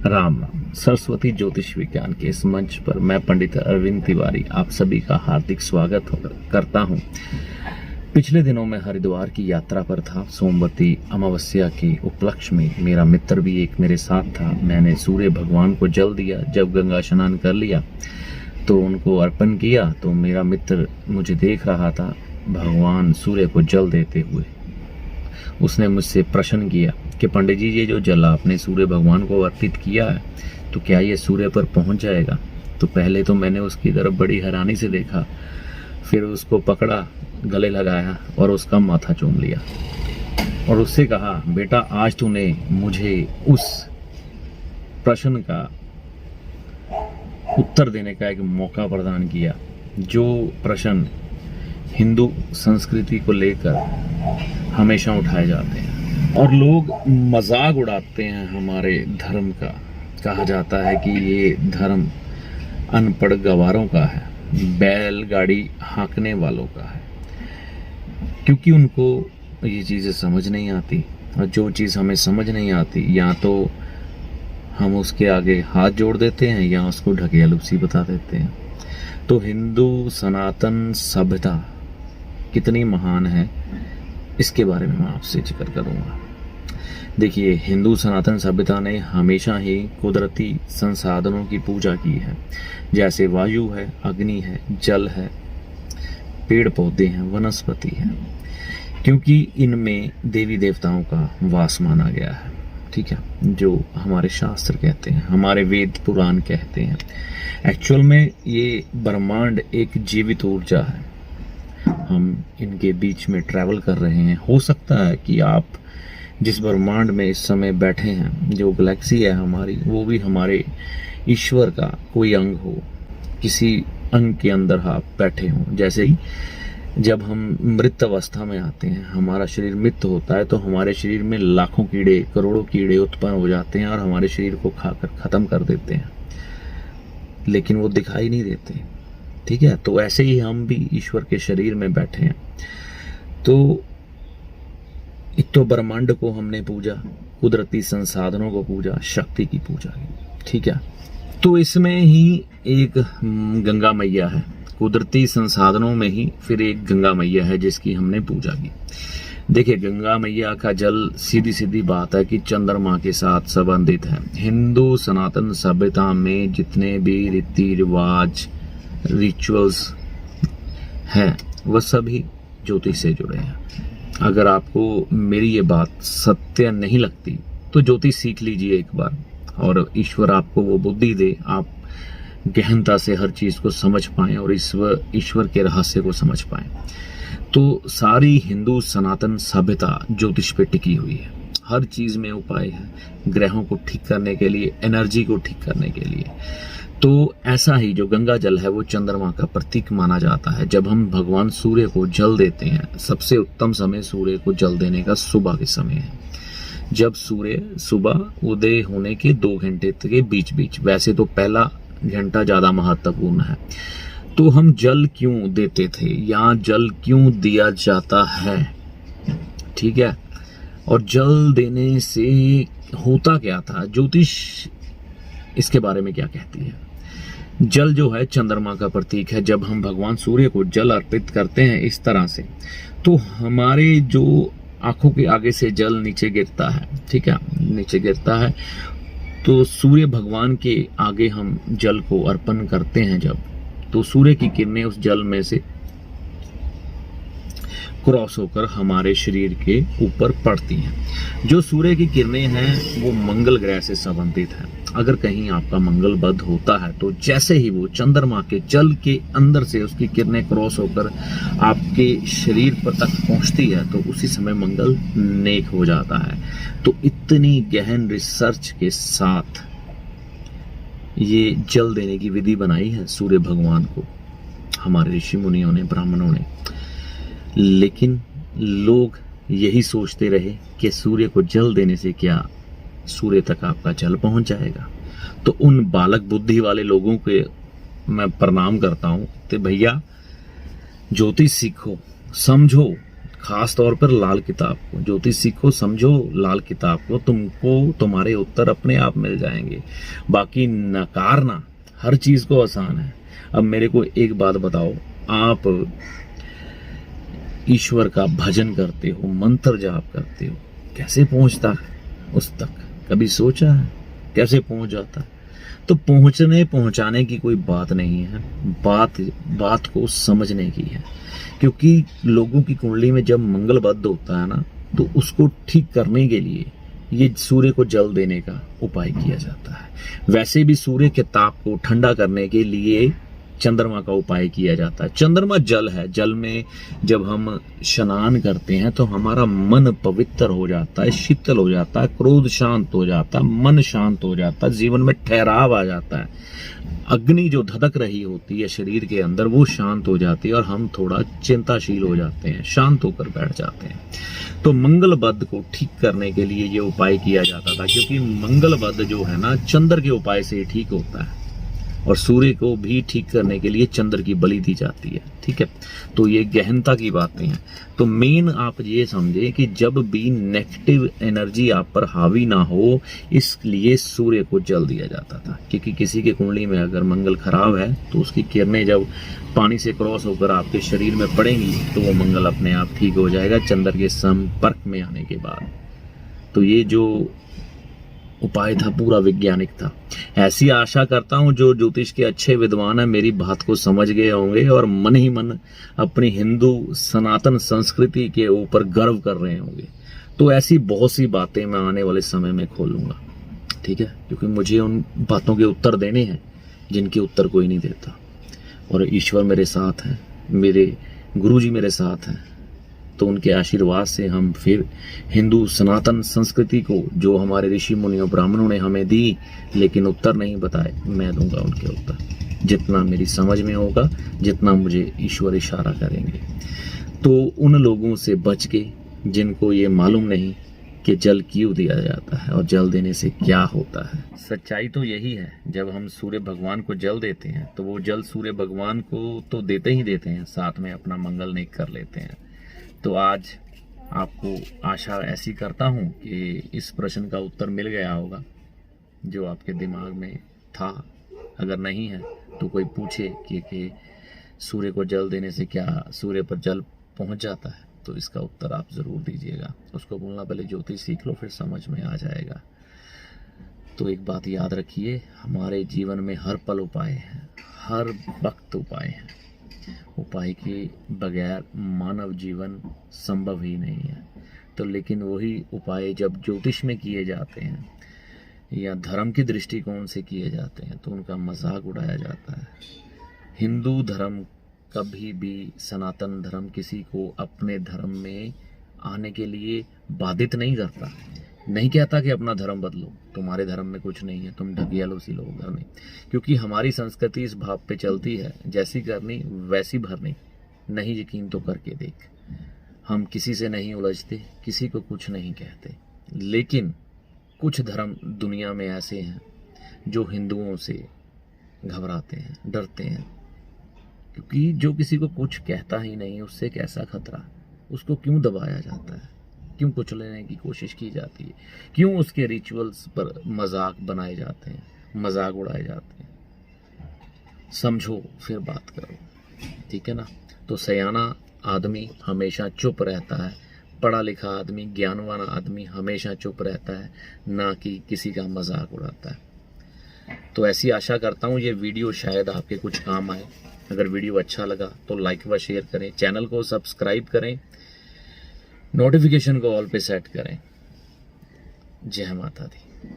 राम राम। सरस्वती ज्योतिष विज्ञान के इस मंच पर मैं पंडित अरविंद तिवारी आप सभी का हार्दिक स्वागत करता हूं। पिछले दिनों मैं हरिद्वार की यात्रा पर था। सोमवती अमावस्या के उपलक्ष्य में मेरा मित्र भी एक मेरे साथ था। मैंने सूर्य भगवान को जल दिया। जब गंगा स्नान कर लिया तो उनको अर्पण किया तो मेरा मित्र मुझे देख रहा था भगवान सूर्य को जल देते हुए। उसने मुझसे प्रश्न किया कि पंडित जी, ये जो जल आपने सूर्य भगवान को अर्पित किया है तो क्या ये सूर्य पर पहुंच जाएगा? तो पहले तो मैंने उसकी तरफ बड़ी हैरानी से देखा, फिर उसको पकड़ा, गले लगाया और उसका माथा चूम लिया और उससे कहा, बेटा आज तूने मुझे उस प्रश्न का उत्तर देने का एक मौका प्रदान किया जो प्रश्न हिंदू संस्कृति को लेकर हमेशा उठाए जाते हैं और लोग मजाक उड़ाते हैं हमारे धर्म का। कहा जाता है कि ये धर्म अनपढ़ गवारों का है, बैलगाड़ी हाँकने वालों का है, क्योंकि उनको ये चीज़ें समझ नहीं आती। और जो चीज़ हमें समझ नहीं आती या तो हम उसके आगे हाथ जोड़ देते हैं या उसको ढकेलुप्सी बता देते हैं। तो हिंदू सनातन सभ्यता कितनी महान है इसके बारे में मैं आपसे जिक्र करूंगा। देखिए, हिंदू सनातन सभ्यता ने हमेशा ही कुदरती संसाधनों की पूजा की है, जैसे वायु है, अग्नि है, जल है, पेड़ पौधे हैं, वनस्पति है, क्योंकि इनमें देवी देवताओं का वास माना गया है। ठीक है, जो हमारे शास्त्र कहते हैं, हमारे वेद पुराण कहते हैं। एक्चुअल में ये ब्रह्मांड एक जीवित ऊर्जा है। हम इनके बीच में ट्रैवल कर रहे हैं। हो सकता है कि आप जिस ब्रह्मांड में इस समय बैठे हैं, जो गैलेक्सी है हमारी, वो भी हमारे ईश्वर का कोई अंग हो, किसी अंग के अंदर आप बैठे हों। जैसे ही जब हम मृत अवस्था में आते हैं, हमारा शरीर मृत होता है, तो हमारे शरीर में लाखों कीड़े, करोड़ों कीड़े उत्पन्न हो जाते हैं और हमारे शरीर को खाकर खत्म कर देते हैं, लेकिन वो दिखाई नहीं देते। ठीक है, तो ऐसे ही हम भी ईश्वर के शरीर में बैठे हैं। तो एक तो ब्रह्मांड को हमने पूजा, कुदरती संसाधनों को पूजा, शक्ति की पूजा की। ठीक है, तो इसमें ही एक गंगा मैया है, कुदरती संसाधनों में ही फिर एक गंगा मैया है जिसकी हमने पूजा की। देखिए, गंगा मैया का जल सीधी सीधी बात है कि चंद्रमा के साथ संबंधित है। हिंदू सनातन सभ्यता में जितने भी रीति रिवाज, रिचुअल्स हैं, वह सभी ज्योतिष से जुड़े हैं। अगर आपको मेरी ये बात सत्य नहीं लगती तो ज्योतिष सीख लीजिए एक बार, और ईश्वर आपको वो बुद्धि दे, आप गहनता से हर चीज को समझ पाएं और ईश्वर के रहस्य को समझ पाएं। तो सारी हिंदू सनातन सभ्यता ज्योतिष पे टिकी हुई है। हर चीज में उपाय है, ग्रहों को ठीक करने के लिए, एनर्जी को ठीक करने के लिए। तो ऐसा ही जो गंगा जल है वो चंद्रमा का प्रतीक माना जाता है। जब हम भगवान सूर्य को जल देते हैं, सबसे उत्तम समय सूर्य को जल देने का सुबह के समय है, जब सूर्य सुबह उदय होने के 2 घंटे के बीच बीच। वैसे तो पहला घंटा ज्यादा महत्वपूर्ण है। तो हम जल क्यों देते थे या जल क्यों दिया जाता है? ठीक है, और जल देने से होता क्या था? ज्योतिष इसके बारे में क्या कहती है? जल जो है चंद्रमा का प्रतीक है। जब हम भगवान सूर्य को जल अर्पित करते हैं इस तरह से, तो हमारे जो आंखों के आगे से जल नीचे गिरता है, ठीक है, नीचे गिरता है, तो सूर्य भगवान के आगे हम जल को अर्पण करते हैं जब, तो सूर्य की किरणें उस जल में से क्रॉस होकर हमारे शरीर के ऊपर पड़ती हैं। जो सूर्य की किरणें हैं वो मंगल ग्रह से संबंधित है। अगर कहीं आपका मंगल बध होता है तो जैसे ही वो चंद्रमा के जल के अंदर से उसकी किरणें क्रॉस होकर आपके शरीर पर तक पहुंचती है तो उसी समय मंगल नेक हो जाता है। तो इतनी गहन रिसर्च के साथ ये जल देने की विधि बनाई है सूर्य भगवान को हमारे ऋषि मुनियों ने, ब्राह्मणों ने। लेकिन लोग यही सोचते रहे कि सूर्य को जल देने से क्या सूर्य तक आपका जल पहुंच जाएगा। तो उन बालक बुद्धि वाले लोगों के मैं प्रणाम करता हूं कि भैया ज्योतिष सीखो, समझो खास तौर पर लाल किताब को। ज्योतिष सीखो, समझो लाल किताब को, तुमको तुम्हारे उत्तर अपने आप मिल जाएंगे। बाकी नकारना हर चीज को आसान है। अब मेरे को एक बात बताओ, आप ईश्वर का भजन करते हो, मंत्र जाप करते हो, कैसे पहुंचता उस तक? कभी सोचा है कैसे पहुंच जाता? तो पहुंचाने की कोई बात नहीं है, बात को समझने की है। क्योंकि लोगों की कुंडली में जब मंगल बद्ध होता है ना, तो उसको ठीक करने के लिए ये सूर्य को जल देने का उपाय किया जाता है। वैसे भी सूर्य के ताप को ठंडा करने के लिए चंद्रमा का उपाय किया जाता है। चंद्रमा जल है, जल में जब हम स्नान करते हैं तो हमारा मन पवित्र हो जाता है, शीतल हो जाता है, क्रोध शांत हो जाता है, मन शांत हो जाता है, जीवन में ठहराव आ जाता है। अग्नि जो धधक रही होती है शरीर के अंदर, वो शांत हो जाती है और हम थोड़ा चिंताशील हो जाते हैं, शांत होकर बैठ जाते हैं। तो मंगल बद्ध को ठीक करने के लिए ये उपाय किया जाता था, क्योंकि मंगल बद्ध जो है ना, चंद्र के उपाय से ठीक होता है, और सूर्य को भी ठीक करने के लिए चंद्र की बलि दी जाती है। ठीक है, तो ये गहनता की बातें हैं। तो मेन आप ये समझे कि जब भी नेगेटिव एनर्जी आप पर हावी ना हो, इसलिए सूर्य को जल दिया जाता था। क्योंकि किसी के कुंडली में अगर मंगल खराब है तो उसकी किरणें जब पानी से क्रॉस होकर आपके शरीर में पड़ेंगी तो वो मंगल अपने आप ठीक हो जाएगा चंद्र के संपर्क में आने के बाद। तो ये जो उपाय था पूरा वैज्ञानिक था। ऐसी आशा करता हूं जो ज्योतिष के अच्छे विद्वान हैं मेरी बात को समझ गए होंगे और मन ही मन अपनी हिंदू सनातन संस्कृति के ऊपर गर्व कर रहे होंगे। तो ऐसी बहुत सी बातें मैं आने वाले समय में खोलूंगा, ठीक है, क्योंकि मुझे उन बातों के उत्तर देने हैं जिनके उत्तर कोई नहीं देता। और ईश्वर मेरे साथ है, मेरे गुरुजी मेरे साथ हैं, तो उनके आशीर्वाद से हम फिर हिंदू सनातन संस्कृति को, जो हमारे ऋषि मुनियों ब्राह्मणों ने हमें दी लेकिन उत्तर नहीं बताए, मैं दूंगा उनके उत्तर, जितना मेरी समझ में होगा, जितना मुझे ईश्वर इशारा करेंगे। तो उन लोगों से बच के जिनको ये मालूम नहीं कि जल क्यों दिया जाता है और जल देने से क्या होता है। सच्चाई तो यही है, जब हम सूर्य भगवान को जल देते हैं तो वो जल सूर्य भगवान को तो देते ही देते हैं, साथ में अपना मंगल नेक कर लेते हैं। तो आज आपको आशा ऐसी करता हूं कि इस प्रश्न का उत्तर मिल गया होगा जो आपके दिमाग में था। अगर नहीं है तो कोई पूछे कि सूर्य को जल देने से क्या सूर्य पर जल पहुंच जाता है, तो इसका उत्तर आप ज़रूर दीजिएगा। उसको बोलना पहले ज्योतिष सीख लो, फिर समझ में आ जाएगा। तो एक बात याद रखिए, हमारे जीवन में हर पल उपाय है, हर वक्त उपाय है। उपाय के बगैर मानव जीवन संभव ही नहीं है। तो लेकिन वही उपाय जब ज्योतिष में किए जाते हैं या धर्म की दृष्टिकोण से किए जाते हैं तो उनका मजाक उड़ाया जाता है। हिंदू धर्म कभी भी, सनातन धर्म किसी को अपने धर्म में आने के लिए बाधित नहीं करता, नहीं कहता कि अपना धर्म बदलो, तुम्हारे धर्म में कुछ नहीं है, तुम ढकेलो सी लोग घर में। क्योंकि हमारी संस्कृति इस भाव पे चलती है, जैसी करनी वैसी भरनी, नहीं यकीन तो करके देख। हम किसी से नहीं उलझते, किसी को कुछ नहीं कहते, लेकिन कुछ धर्म दुनिया में ऐसे हैं जो हिंदुओं से घबराते हैं, डरते हैं। क्योंकि जो किसी को कुछ कहता ही नहीं, उससे कैसा खतरा, उसको क्यों दबाया जाता है, क्यों कुचलने की कोशिश की जाती है, क्यों उसके रिचुअल्स पर मजाक बनाए जाते हैं, मजाक उड़ाए जाते हैं। समझो फिर बात करो, ठीक है ना। तो सयाना आदमी हमेशा चुप रहता है, पढ़ा लिखा आदमी, ज्ञानवान आदमी हमेशा चुप रहता है, ना कि किसी का मजाक उड़ाता है। तो ऐसी आशा करता हूँ ये वीडियो शायद आपके कुछ काम आए। अगर वीडियो अच्छा लगा तो लाइक व शेयर करें, चैनल को सब्सक्राइब करें, नोटिफिकेशन को ऑल पे सेट करें। जय माता दी।